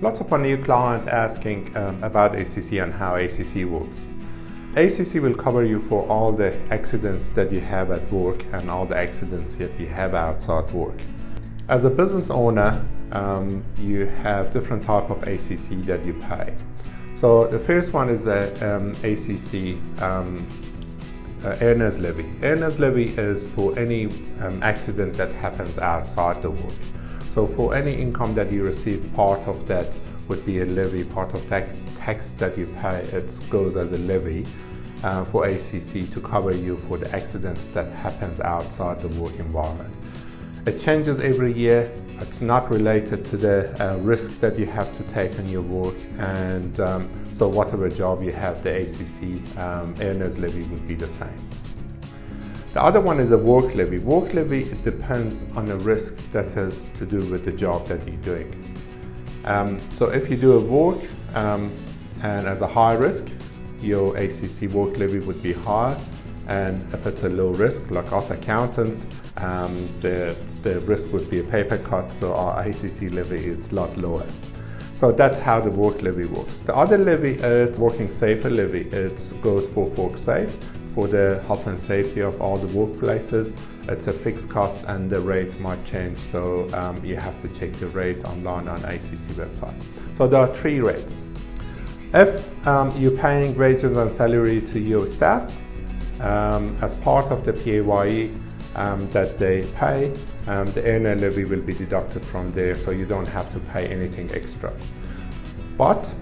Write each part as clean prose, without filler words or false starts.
Lots of our new clients asking about ACC and how ACC works. ACC will cover you for all the accidents that you have at work and all the accidents that you have outside work. As a business owner, you have different type of ACC that you pay. So the first one is the ACC earners levy. Earners levy is for any accident that happens outside the work. So for any income that you receive, part of that would be a levy, part of tax that you pay, it goes as a levy for ACC to cover you for the accidents that happens outside the work environment. It changes every year. It's not related to the risk that you have to take on your work, and so whatever job you have, the ACC earners levy would be the same. The other one is a work levy. Work levy, it depends on the risk that has to do with the job that you're doing. So if you do a work and as a high risk, your ACC work levy would be higher, and if it's a low risk, like us accountants, the risk would be a paper cut, so our ACC levy is a lot lower. So that's how the work levy works. The other levy is working safer levy. It goes for work safe, for the health and safety of all the workplaces. It's a fixed cost and the rate might change, so you have to check the rate online on ACC website. So there are 3 rates. If you're paying wages and salary to your staff as part of the PAYE that they pay, the earner levy will be deducted from there, so you don't have to pay anything extra. But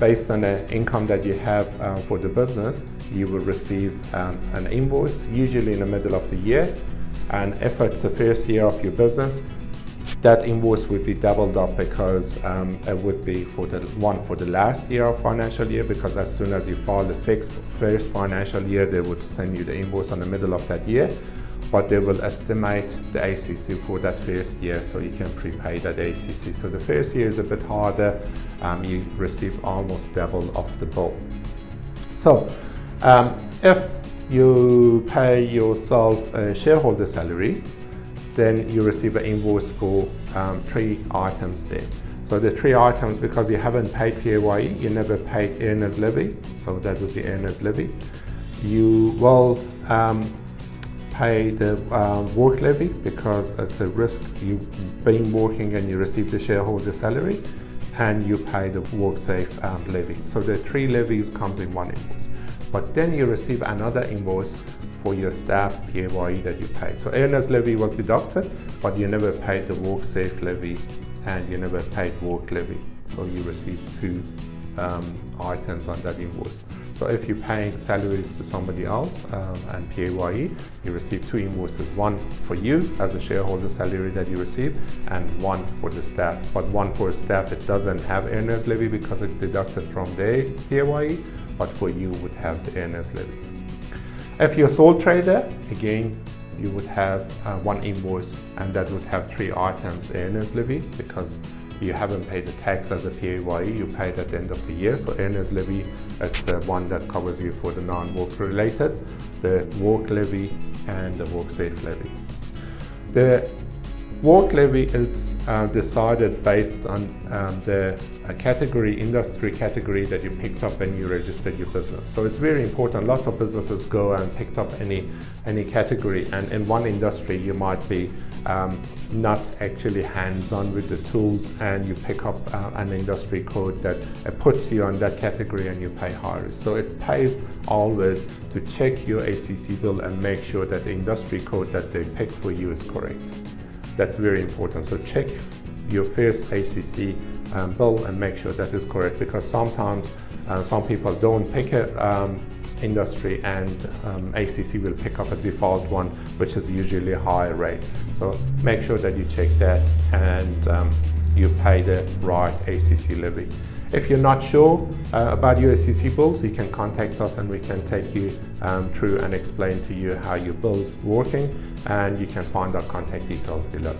based on the income that you have for the business, you will receive an invoice, usually in the middle of the year. And if it's the first year of your business, that invoice would be doubled up, because it would be for the last year of financial year, because as soon as you file the first financial year, they would send you the invoice on the middle of that year. But they will estimate the ACC for that first year, so you can prepay that ACC. So the first year is a bit harder, you receive almost double of the bill. So if you pay yourself a shareholder salary, then you receive an invoice for 3 items there. So the 3 items, because you haven't paid PAYE, you never paid earners levy, so that would be earners levy. You will pay the work levy, because it's a risk. You've been working and you receive the shareholder salary, and you pay the work safe levy. So the 3 levies comes in one invoice. But then you receive another invoice for your staff PAYE that you paid. So earners levy was deducted, but you never paid the work safe levy and you never paid work levy. So you receive 2 items on that invoice. So if you're paying salaries to somebody else and PAYE, you receive 2 invoices, one for you as a shareholder salary that you receive, and one for the staff. But one for staff, it doesn't have earners levy because it's deducted from their PAYE, but for you would have the earners levy. If you're a sole trader, again, you would have 1 invoice, and that would have 3 items earners levy, because you haven't paid the tax as a PAYE, you paid at the end of the year. So earners levy, it's one that covers you for the non-work related, the work levy and the work safe levy. The work levy is decided based on the industry category that you picked up when you registered your business. So it's very important. Lots of businesses go and picked up any category, and in one industry you might be not actually hands-on with the tools, and you pick up an industry code that puts you on that category and you pay higher. So it pays always to check your ACC bill and make sure that the industry code that they picked for you is correct. That's very important. So check your first ACC bill and make sure that is correct, because sometimes some people don't pick a industry, and ACC will pick up a default one, which is usually a higher rate. So make sure that you check that and you pay the right ACC levy. If you're not sure about your ACC bills, you can contact us and we can take you through and explain to you how your bill's working, and you can find our contact details below.